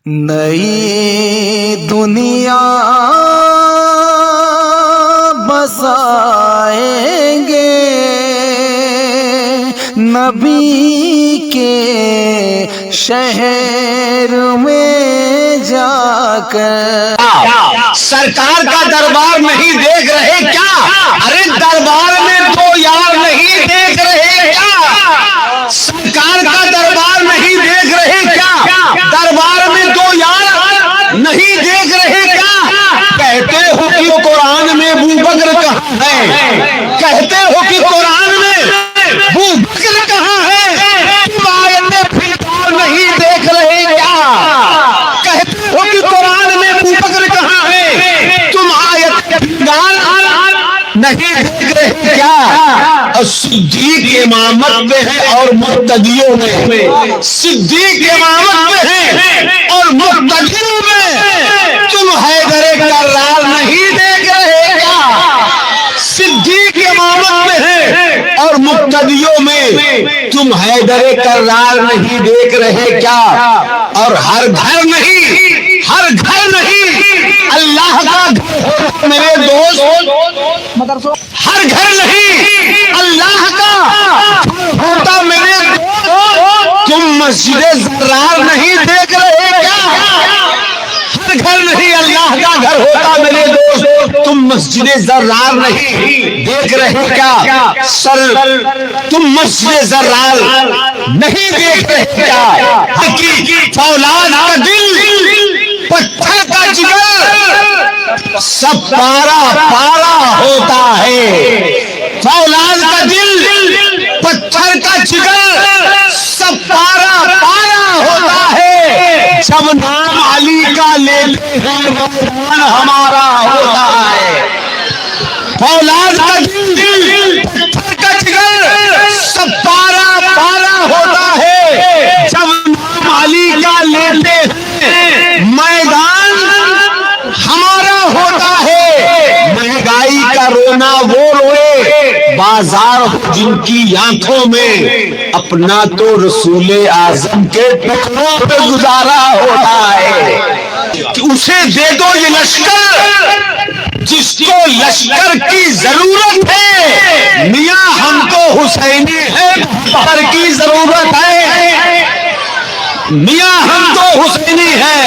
نئی دنیا بسائیں گے نبی کے شہر میں جا کر۔ سرکار کا دربار نہیں دیکھ رہے کیا؟ ارے دربار میں تو یار نہیں دیکھ رہے کیا؟ سرکار کا دربار نہیں دیکھ رہے کیا؟ دربار میں تو یار نہیں دیکھ رہے کیا؟ کہتے ہو کہ قرآن میں ابو بکر کہاں ہے؟ کہتے ہو کہ قرآن میں ابو بکر کہاں ہے؟ تم آیت فلتار نہیں دیکھ رہے کیا؟ کہتے ہو کہ قرآن میں ابو بکر کہاں ہے؟ تم آیت فلتار نہیں دیکھ رہے کیا؟ صدیق امامت میں ہے اور مقتدیوں میں، صدیق امامت میں ہے اور مقتدیوں میں، تم حیدر کرار نہیں دیکھ رہے کیا؟ صدیق امامت میں ہے اور مقتدیوں میں، تم حیدر کرار نہیں دیکھ رہے کیا؟ اور ہر گھر نہیں، ہر گھر نہیں اللہ کا گھر میرے دوست، ہر گھر نہیں اللہ کا ہوتا میرے دوست، تم مسجد زرار نہیں دیکھ رہے کیا؟ ہر گھر نہیں اللہ کا گھر ہوتا میرے دوست، تم مسجد زرار نہیں دیکھ رہے کیا؟ سر تم مسجد زرار نہیں دیکھ رہے کیا؟ حقیقی فولاد کا دل پتھر کا جگر سب پارا پارا ہوتا ہے، فولاد کا دل پتھر کا جگر سب پارا پارا ہوتا ہے، جب نام علی کا لیتے ہیں میدان ہمارا ہوتا ہے، فولاد کا دل پتھر کا جگر سب پارا پارا ہوتا ہے، جب نام علی کا لیتے ہیں میدان ہمارا ہوتا ہے، مہنگائی کا رونا وہ روئے بازار جن کی آنکھوں میں، اپنا تو رسول اعظم کے ٹکڑوں پہ گزارا ہوتا ہے، اسے دے دو یہ لشکر جس کو لشکر کی ضرورت ہے، میاں ہم کو حسینی ہے بہتر کی ضرورت ہے، میاں ہم تو حسینی ہے،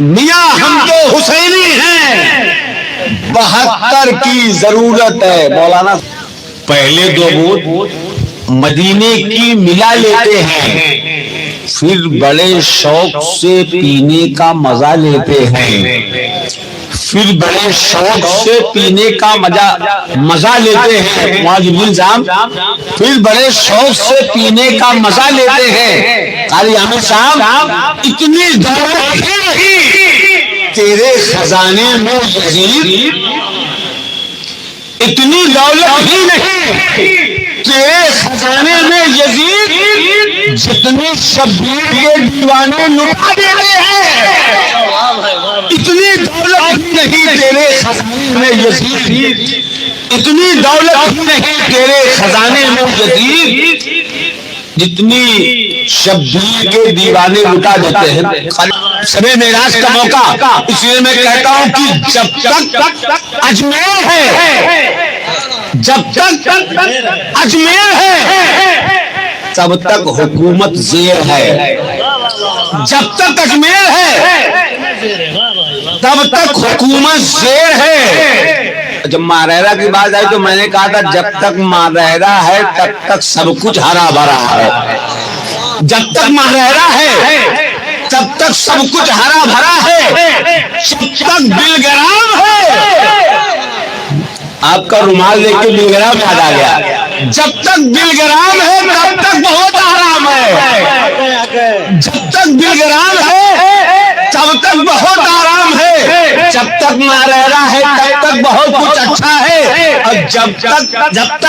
میاں ہم تو حسینی ہیں، 72 کی ضرورت ہے۔ مولانا پہلے دو بوت مدینے کی ملا لیتے ہیں، پھر بڑے شوق سے پینے کا مزہ لیتے ہیں، پھر بڑے شوق سے پینے کا مزہ لیتے ہیں، معاذ صاحب پھر بڑے شوق سے پینے کا مزہ لیتے ہیں۔ قاری عامر صاحب اتنی دولت ہی نہیں تیرے خزانے میں یزید، اتنی دولت ہی نہیں تیرے خزانے میں یزید، جتنی شبیر کے دیوانے لٹا دیتے ہیں، اتنی دولت ہی نہیں تیرے خزانے میں یزید، اتنی دولت ہی نہیں تیرے خزانے میں یزید، جتنی شبیر کے دیوانے لٹا دیتے ہیں۔ شب معراج کا موقع اس لیے میں کہتا ہوں کہ جب تک اجمیر ہے، جب تک اجمیر ہے تب تک حکومت زیر ہے، جب تک اجمیر ہے تب تک حکومت زیر ہے۔ جب ماریرا کی بات آئی تو میں نے کہا تھا جب تک ماریرا ہے تب تک سب کچھ ہرا بھرا ہے، جب تک ماریرا ہے تب تک سب کچھ ہرا بھرا ہے، جب تک بلگرام ہے، آپ کا رومال دیکھ کے بلگرام یاد آ گیا، جب تک بلگرام ہے تب تک بہت آرام ہے، جب تک بلگرام ہے تب تک بہت آرام ہے، جب تک ماریرا ہے تب تک بہت کچھ اچھا ہے، اور جب تک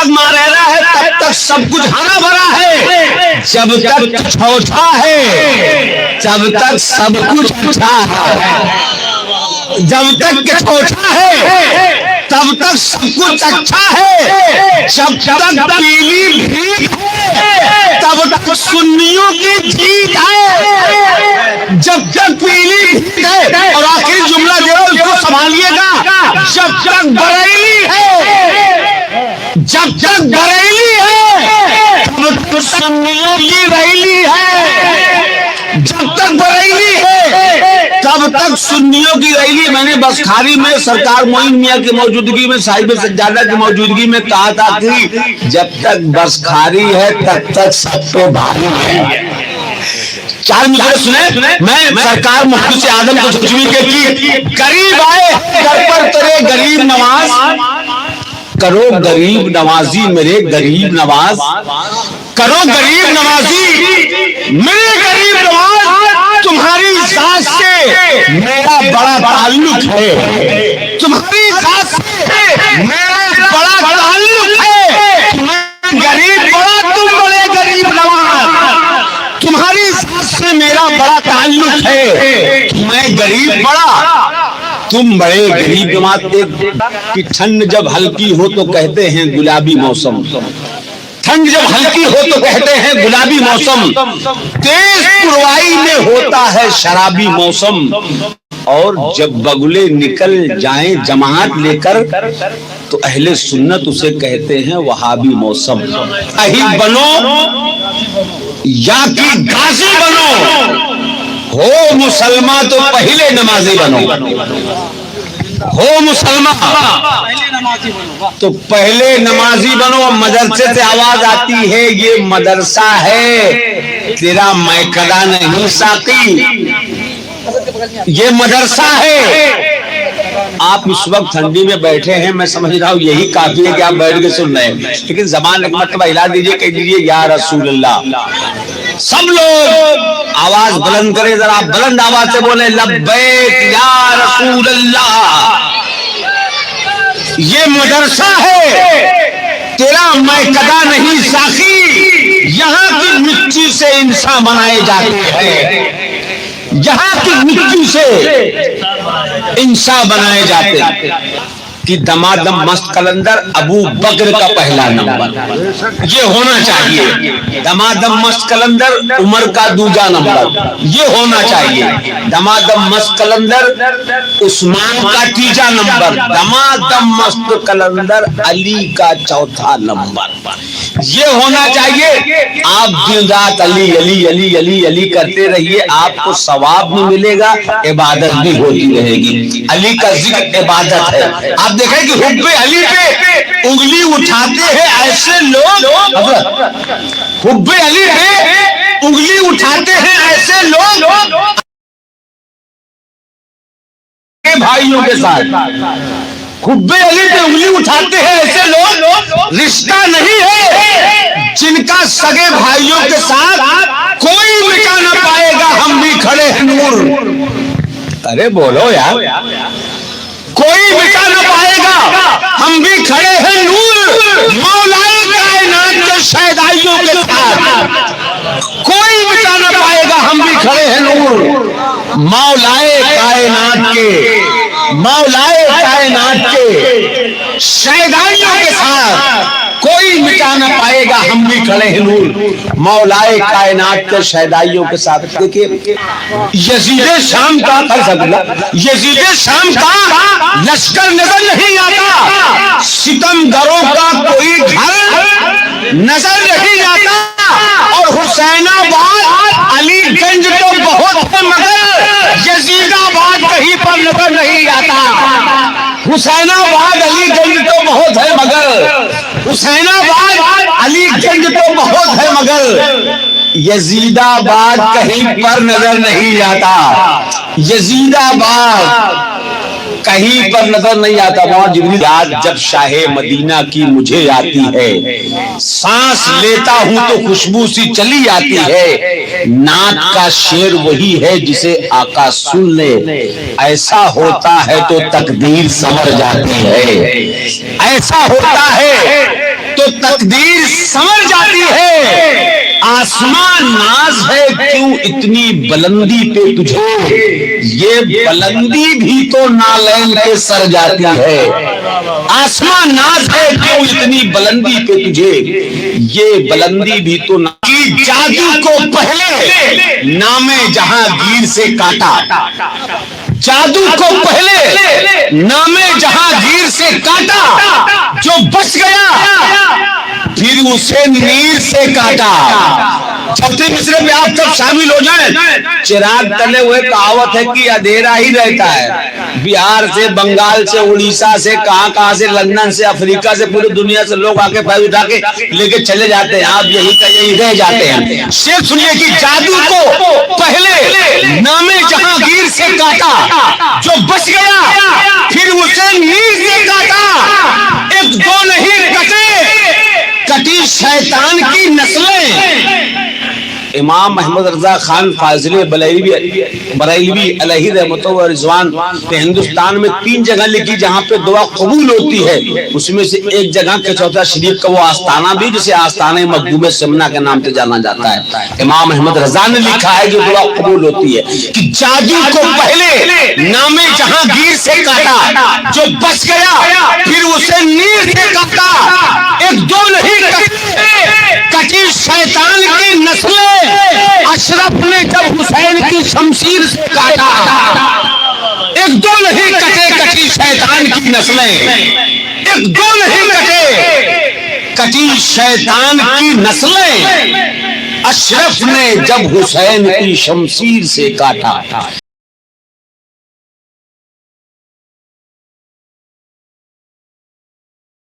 ماریرا ہے تب تک سب کچھ ہرا بھرا ہے، جب تک چھوٹا ہے جب تک سب کچھ اچھا ہے، جب تک چھوٹا ہے تب تک سب کچھ اچھا ہے، جب تک پیلی بھیک ہے تب تک سنیوں کی جیت ہے، جب تک پیلی بھیت ہے۔ اور آخری جملہ دے رہا ہوں، اس کو سنبھالیے گا، جب تک بریلی ہے، جب تک بریلی ہے تب تک سنیوں کی ریلی ہے، جب تک بریلی ہے تب تک سنیوں کی ریلی۔ میں نے بسکھاری میں سرکار معین میاں کی موجودگی میں، صاحب سجادہ کی موجودگی میں کہا تھا کہ جب تک بسکھاری ہے تب تک سب پہ بھاری ہے۔ چار مثالیں سنیں، میں سرکار مفتی سے آدم کو خوشبی کے کی قریب آئے گھر پر تیرے غریب نواز، کرو غریب نوازی میرے غریب نواز، کرو غریب نوازی میرے غریب نواز، تمہاری ذات سے میرا بڑا تعلق ہے، تمہاری ذات سے میرا بڑا تعلق ہے، میں غریب بڑا تم بڑے غریب نواز، تمہاری ذات سے میرا بڑا تعلق ہے، میں غریب بڑا تم بڑے غریب نواز۔ کہ ٹھنڈ جب ہلکی ہو تو کہتے ہیں گلابی موسم، ٹھنڈ جب ہلکی ہو تو کہتے ہیں گلابی موسم، تیز پروائی میں ہوتا ہے شرابی موسم، اور جب بگلے نکل جائیں جماعت لے کر تو اہل سنت اسے کہتے ہیں وہابی موسم۔ اہی بنو یا کہ غازی بنو، ہو مسلمان تو پہلے نمازی بنو، ہو مسلمان تو پہلے نمازی بنو۔ مدرسے سے آواز آتی ہے یہ مدرسہ ہے، تیرا میکدہ نہیں ساقی، یہ مدرسہ ہے۔ آپ اس وقت ٹھنڈی میں بیٹھے ہیں، میں سمجھ رہا ہوں یہی کافی ہے کہ آپ بیٹھ کے سن رہے ہیں، لیکن زبان ایک مرتبہ ہلا دیجئے، کہہ دیجئے یا رسول اللہ۔ سب لوگ آواز بلند کرے، ذرا بلند آواز سے بولے لبیک یا رسول اللہ۔ یہ مدرسہ ہے، تیرا میکدہ نہیں ساقی، یہاں کی مٹی سے انسان بنائے جاتے ہیں، یہاں کی مٹی سے انسان بنائے جاتے ہیں۔ کہ دمادم مست قلندر ابو بکر کا پہلا نمبر یہ ہونا چاہیے، دمادم مست قلندر عمر کا دوسرا نمبر یہ ہونا چاہیے، دمادم مست قلندر عثمان کا تیسرا نمبر، دمادم مست قلندر علی کا چوتھا نمبر یہ ہونا چاہیے۔ آپ دن رات علی علی علی علی علی کرتے رہیے، آپ کو ثواب بھی ملے گا، عبادت بھی ہوتی رہے گی۔ علی کا ذکر عبادت ہے۔ آپ دیکھیں کہ حب علی پہ انگلی اٹھاتے ہیں ایسے لوگ، حب علی پہ انگلی اٹھاتے ہیں ایسے لوگ بھائیوں کے ساتھ، حب علی پہ انگلی اٹھاتے ہیں ایسے لوگ، رشتہ نہیں ہے جن کا سگے بھائیوں کے ساتھ کوئی مٹا نہ پائے گا، ہم بھی کھڑے ہیں نور۔ ارے بولو یار، کوئی مٹا نہ پائے گا، ہم بھی کھڑے ہیں نور، مولائے کائنات کے شہدائیوں کے ساتھ کوئی مٹا نہ پائے گا، ہم بھی کھڑے ہیں نور، مولائے کائنات کے، مولائے کائنات کے شہدائیوں کے ساتھ کوئی مٹا نہ پائے گا، ہم بھی کھڑے ہیں نور، مولائے کائنات کے شہدائیوں کے ساتھ۔ دیکھیے یزید شام کا یزید شام کا لشکر نظر نہیں آتا، ستمگروں کا کوئی گھر نظر نہیں آتا، اور حسین آباد علی گنج تو بہت ہے مگر یزید آباد کہیں پر نظر نہیں آتا، حسین آباد علی گنج تو بہت ہے مگر، حسین آباد علی گنج تو بہت ہے مگر یزید آباد کہیں پر نظر نہیں آتا، یزید آباد کہیں پر نظر نہیں آتا۔ وہاں جبریل یاد جب شاہ مدینہ کی مجھے آتی ہے، سانس لیتا ہوں تو خوشبو سی چلی آتی ہے، نعت کا شعر وہی ہے جسے آقا سن لے، ایسا ہوتا ہے تو تقدیر سمجھ جاتی ہے، ایسا ہوتا ہے تو تقدیر سمجھ جاتی ہے۔ آسمان ناز ہے کیوں اتنی بلندی پہ تجھے، یہ بلندی بھی تو نالین کے سر جاتی ہے۔ آسمان ناز ہے کیوں اتنی بلندی پہ تجھے، یہ بلندی بھی تو جادو کو پہلے نام جہانگیر سے کاٹا، جادو کو پہلے نام جہانگیر سے کاٹا، جو بچ گیا پھر اسے نیر سے کاٹا۔ چوتھے مصرے میں آپ سب شامل ہو جائیں۔ چراغ تلے ہوئے کہاوت ہے کہ اندھیرا ہی رہتا ہے، بہار سے، بنگال سے، اڑیسہ سے، کہاں سے، لندن سے، افریقہ سے، پوری دنیا سے لوگ آ کے فیض اٹھا کے لے کے چلے جاتے ہیں، آپ یہی کا یہی رہ جاتے ہیں۔ شیخ سنیے کہ جادو کو پہلے نام جہانگیر سے کاٹا، جو بچ گیا پھر اسے نیر سے کاٹا، ایک دو نہیں کٹے، کٹی شیطان کی نسلیں۔ امام محمد رضا خان فاضلی بریلوی علیہ رحمت و رضوان نے ہندوستان میں 3 جگہ لکھی جہاں پہ دعا قبول ہوتی ہے، اس میں سے ایک جگہ کے چوتھا شریف کا وہ آستانہ بھی، جسے آستانہ مخدوم سمنا کے نام سے جانا جاتا ہے۔ امام محمد رضا نے لکھا ہے جو دعا قبول ہوتی ہے کہ جادو کو پہلے نام جہانگیر سے کاٹا، جو بچ گیا پھر اسے نیر سے کاٹا، ایک دو نہیں کٹی شیطان کی نسلیں۔ اشرف نے جب حسین کی شمشیر سے کاٹا، ایک دو نہیں کٹے کٹی شیطان کی نسلیں، ایک دو نہیں کٹے کٹی شیطان کی نسلیں، اشرف نے جب حسین کی شمشیر سے کاٹا۔